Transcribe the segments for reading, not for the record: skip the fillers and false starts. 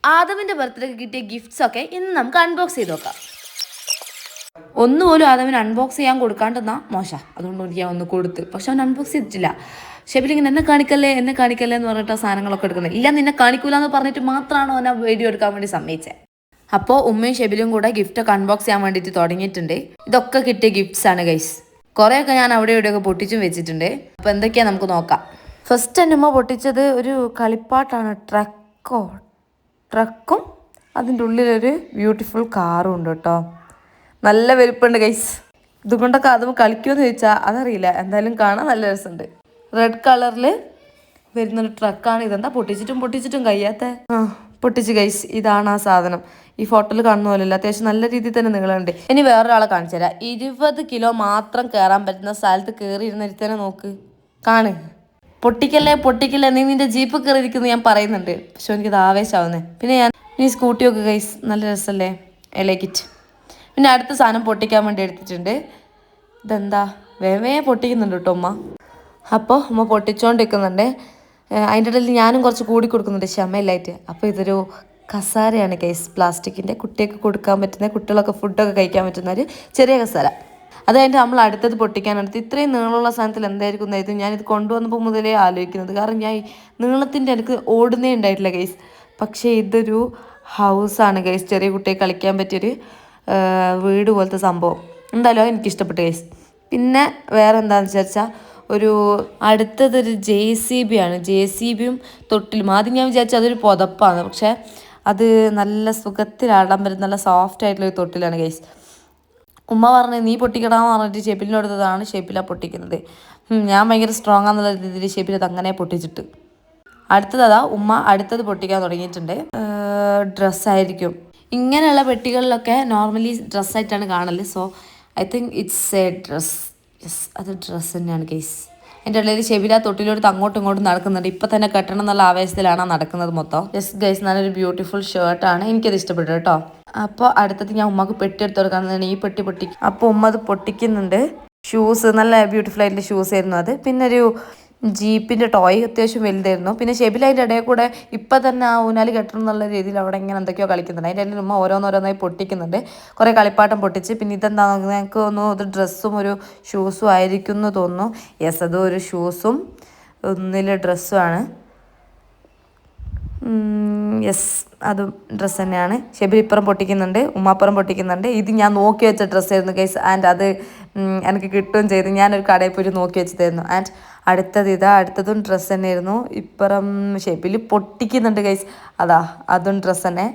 ആദമിൻ്റെ ബർത്ത്ഡേക്ക് കിട്ടിയ ഗിഫ്റ്റ്സ് ഒക്കെ ഇന്ന് നമുക്ക് അൺബോക്സ് ചെയ്ത് നോക്കാം. ഒന്നുപോലും ആദമിന് അൺബോക്സ് ചെയ്യാൻ കൊടുക്കാണ്ടെന്നാ മോശം, അതുകൊണ്ട് ഞാൻ ഒന്ന് കൊടുത്ത്. പക്ഷെ അവൻ അൺബോക്സ് ചെയ്തിട്ടില്ല. ഷെബിലിങ്ങനെ എന്നെ കാണിക്കല്ലേ എന്ന് പറഞ്ഞിട്ട് ആ സാധനങ്ങളൊക്കെ എടുക്കുന്നത്. ഇല്ല, നിന്നെ കാണിക്കൂല എന്ന് പറഞ്ഞിട്ട് മാത്രമാണ് അവൻ ആ വീഡിയോ എടുക്കാൻ വേണ്ടി സമ്മതിച്ചത്. അപ്പോൾ ഉമ്മയും ഷെബിലും കൂടെ ഗിഫ്റ്റൊക്കെ അൺബോക്സ് ചെയ്യാൻ വേണ്ടിയിട്ട് തുടങ്ങിയിട്ടുണ്ട്. ഇതൊക്കെ കിട്ടിയ ഗിഫ്റ്റ്സ് ആണ് ഗൈസ്. കുറേയൊക്കെ ഞാൻ അവിടെ ഇവിടെയൊക്കെ പൊട്ടിച്ചും വെച്ചിട്ടുണ്ട്. അപ്പോൾ എന്തൊക്കെയാണ് നമുക്ക് നോക്കാം. ഫസ്റ്റ് എൻ്റെ ഉമ്മ പൊട്ടിച്ചത് ഒരു കളിപ്പാട്ടാണ്. ട്രക്കും അതിൻ്റെ ഉള്ളിലൊരു ബ്യൂട്ടിഫുൾ കാറും ഉണ്ട് കേട്ടോ. നല്ല വലുപ്പമുണ്ട് ഗൈസ്. ഇതുകൊണ്ടൊക്കെ അതും കളിക്കുമെന്ന് ചോദിച്ചാൽ അതറിയില്ല, എന്തായാലും കാണാൻ നല്ല രസമുണ്ട്. റെഡ് കളറിൽ വരുന്നൊരു ട്രക്കാണ്. ഇതെന്താ പൊട്ടിച്ചിട്ടും കഴിയാത്ത പൊട്ടിച്ച് ഗൈസ്. ഇതാണ് ആ സാധനം. ഈ ഫോട്ടോയിൽ കാണുന്ന പോലെയല്ല, അത്യാവശ്യം നല്ല രീതിയിൽ തന്നെ നിങ്ങളുണ്ട്. ഇനി വേറൊരാളെ കാണിച്ചു തരാം. 20 കിലോ മാത്രം കയറാൻ പറ്റുന്ന സ്ഥലത്ത് കയറി ഇരുന്നിരുത്തന്നെ നോക്ക്, കാണ്. പൊട്ടിക്കല്ലേ നീ നിന്റെ ജീപ്പ് കയറിയിരിക്കുന്നു ഞാൻ പറയുന്നുണ്ട്. പക്ഷെ എനിക്കത് ആവേശമാവുന്നത്. പിന്നെ ഞാൻ ഈ സ്കൂട്ടിയൊക്കെ ഗൈസ് നല്ല രസമല്ലേ, എലൈക്കിറ്റ്. പിന്നെ അടുത്ത സാധനം പൊട്ടിക്കാൻ വേണ്ടി എടുത്തിട്ടുണ്ട്. ഇതെന്താ വേവേ പൊട്ടിക്കുന്നുണ്ട് കേട്ടോ ഉമ്മ. അപ്പോൾ ഉമ്മ പൊട്ടിച്ചുകൊണ്ടിരിക്കുന്നുണ്ട്. അതിൻ്റെ ഇടയിൽ ഞാനും കുറച്ച് കൂടി കൊടുക്കുന്നുണ്ട് ക്ഷമയില്ലായിട്ട്. അപ്പോൾ ഇതൊരു കസാരയാണ് ഗൈസ്, പ്ലാസ്റ്റിക്കിൻ്റെ. കുട്ടികൾക്ക് കൊടുക്കാൻ പറ്റുന്ന, കുട്ടികളൊക്കെ ഫുഡൊക്കെ കഴിക്കാൻ പറ്റുന്ന ഒരു ചെറിയ കസാര. അത് കഴിഞ്ഞിട്ട് നമ്മൾ അടുത്തത് പൊട്ടിക്കാനെടുത്ത്. ഇത്രയും നീളമുള്ള സാധനത്തിൽ എന്തായിരിക്കും എന്നായിരുന്നു ഞാനിത് കൊണ്ടുവന്നപ്പോൾ മുതലേ ആലോചിക്കുന്നത്. കാരണം ഞാൻ നീളത്തിൻ്റെ എനിക്ക് ഓടുന്നേ ഉണ്ടായിട്ടില്ല ഗൈസ്. പക്ഷേ ഇതൊരു ഹൗസാണ് ഗൈസ്, ചെറിയ കുട്ടിയെ കളിക്കാൻ പറ്റിയൊരു വീട് പോലത്തെ സംഭവം. എന്തായാലും എനിക്കിഷ്ടപ്പെട്ടു ഗൈസ്. പിന്നെ വേറെ എന്താണെന്ന് വിചാരിച്ചാൽ അടുത്തതൊരു JCB ആണ്. JCBയും തൊട്ടിലും. ആദ്യം ഞാൻ വിചാരിച്ചു അതൊരു പുതപ്പാണ്, പക്ഷേ അത് നല്ല സുഖത്തിലാടാൻ പറ്റുന്ന നല്ല സോഫ്റ്റ് ആയിട്ടുള്ളൊരു തൊട്ടിലാണ് ഗൈസ്. ഉമ്മ പറഞ്ഞു നീ പൊട്ടിക്കടാന്ന് പറഞ്ഞിട്ട് ഷെബിലിനോടുത്തതാണ്. ഷെബിലാണ് പൊട്ടിക്കുന്നത്. ഞാൻ ഭയങ്കര സ്ട്രോങ് ആണെന്നുള്ള രീതിയിൽ ഷെബിലത് അങ്ങനെ പൊട്ടിച്ചിട്ട്. അടുത്തതാ ഉമ്മ അടുത്തത് പൊട്ടിക്കാൻ തുടങ്ങിയിട്ടുണ്ട്. ഡ്രസ്സായിരിക്കും. ഇങ്ങനെയുള്ള പെട്ടികളിലൊക്കെ നോർമലി ഡ്രസ്സായിട്ടാണ് കാണല്. So I think it's A dress. Yes, അത് ഡ്രസ്സ് തന്നെയാണ് ഗൈസ്. എൻ്റെ ഇടയിൽ ഷെബില തൊട്ടിലോടുത്ത് അങ്ങോട്ടും ഇങ്ങോട്ടും നടക്കുന്നുണ്ട്. ഇപ്പം തന്നെ കെട്ടണം എന്നുള്ള ആവേശത്തിലാണ് നടക്കുന്നത് മൊത്തം. യെസ് ഗൈസ്, നല്ലൊരു ബ്യൂട്ടിഫുൾ ഷർട്ടാണ്. എനിക്കത് ഇഷ്ടപ്പെട്ടു കേട്ടോ. അപ്പോൾ അടുത്തത് ഞാൻ ഉമ്മക്ക് പെട്ടി എടുത്ത് കൊടുക്കാവുന്നതാണ്. ഈ പെട്ടി പൊട്ടിക്കും. അപ്പോൾ ഉമ്മ അത് പൊട്ടിക്കുന്നുണ്ട്. ഷൂസ്, നല്ല ബ്യൂട്ടിഫുൾ ആയിട്ടുള്ള ഷൂസ് ആയിരുന്നു അത്. പിന്നെ ഒരു ജീപ്പിൻ്റെ ടോയ് അത്യാവശ്യം വലുതായിരുന്നു. പിന്നെ ഷെബില അതിൻ്റെ ഇടയിൽ കൂടെ ഇപ്പം തന്നെ ആ ഊനാല് കെട്ടണം എന്നുള്ള രീതിയിൽ അവിടെ ഇങ്ങനെ എന്തൊക്കെയോ കളിക്കുന്നുണ്ട്. അതിൻ്റെ ഇടയിൽ ഉമ്മ ഓരോന്നോരോന്നായി പൊട്ടിക്കുന്നുണ്ട്. കുറേ കളിപ്പാട്ടം പൊട്ടിച്ച്. പിന്നെ ഇതെന്താണെന്ന് നോക്കുന്നത് എനിക്ക് തോന്നുന്നു ഇത് ഡ്രസ്സും ഒരു ഷൂസും ആയിരിക്കും എന്ന് തോന്നുന്നു. യെസ്, അതും ഒരു ഷൂസും ഒന്നിലെ ഡ്രസ്സുമാണ്. യെസ്, അതും ഡ്രസ്സ് തന്നെയാണ്. ഷെബിൽ ഇപ്പുറം പൊട്ടിക്കുന്നുണ്ട്, ഉമ്മാപ്പുറം പൊട്ടിക്കുന്നുണ്ട്. ഇത് ഞാൻ നോക്കി വെച്ച ഡ്രസ്സായിരുന്നു ഗൈസ്. ആൻഡ് അത് എനിക്ക് കിട്ടുകയും ചെയ്തു. ഞാനൊരു കടയിൽ പോയിട്ട് നോക്കി വെച്ചതായിരുന്നു. ആൻഡ് അടുത്തതും ഡ്രസ്സ് തന്നെയായിരുന്നു. ഇപ്പുറം ഷെബിൽ പൊട്ടിക്കുന്നുണ്ട് ഗൈസ്. അതും ഡ്രസ്സ് തന്നെ.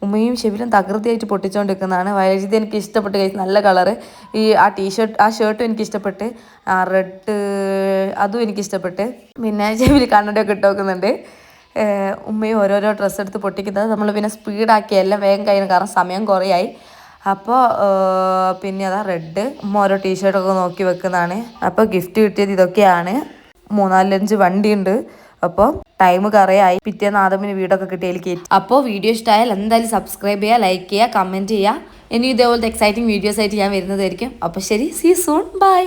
ഉമ്മയും ഷെബിലും തകൃതിയായിട്ട് പൊട്ടിച്ചുകൊണ്ടിരിക്കുന്നതാണ്. വൈദ്യുതി എനിക്ക് ഇഷ്ടപ്പെട്ട് ഗൈസ്. നല്ല കളറ്. ആ ഷർട്ടും എനിക്ക് ഇഷ്ടപ്പെട്ട്. റെഡ് അതും എനിക്കിഷ്ടപ്പെട്ട്. പിന്നെ ഷെബിൽ കണ്ണടയൊക്കെ ഇട്ട് നോക്കുന്നുണ്ട്. ഉമ്മയും ഓരോരോ ഡ്രസ്സ് എടുത്ത് പൊട്ടിക്കുന്നത്. നമ്മൾ പിന്നെ സ്പീഡാക്കിയല്ല, വേഗം കഴിയുന്നു, കാരണം സമയം കുറേയായി. അപ്പോൾ പിന്നെ റെഡ്. ഉമ്മ ഓരോ ടീഷർട്ടൊക്കെ നോക്കി വെക്കുന്നതാണ്. അപ്പോൾ ഗിഫ്റ്റ് കിട്ടിയത് ഇതൊക്കെയാണ്. 3-4 വണ്ടിയുണ്ട്. അപ്പോൾ ടൈം കുറേയായി. പിറ്റേന്ന് ആദമിന് വീടൊക്കെ കിട്ടിയതിൽ കയറ്റി. അപ്പോൾ വീഡിയോ ഇഷ്ടമായാൽ എന്തായാലും സബ്സ്ക്രൈബ് ചെയ്യുക, ലൈക്ക് ചെയ്യുക, കമൻറ്റ് ചെയ്യുക. ഇനി ഇതേപോലത്തെ എക്സൈറ്റിംഗ് വീഡിയോസ് ആയിട്ട് ഞാൻ വരുന്നതായിരിക്കും. അപ്പോൾ ശരി, സീ സൂൺ, ബൈ.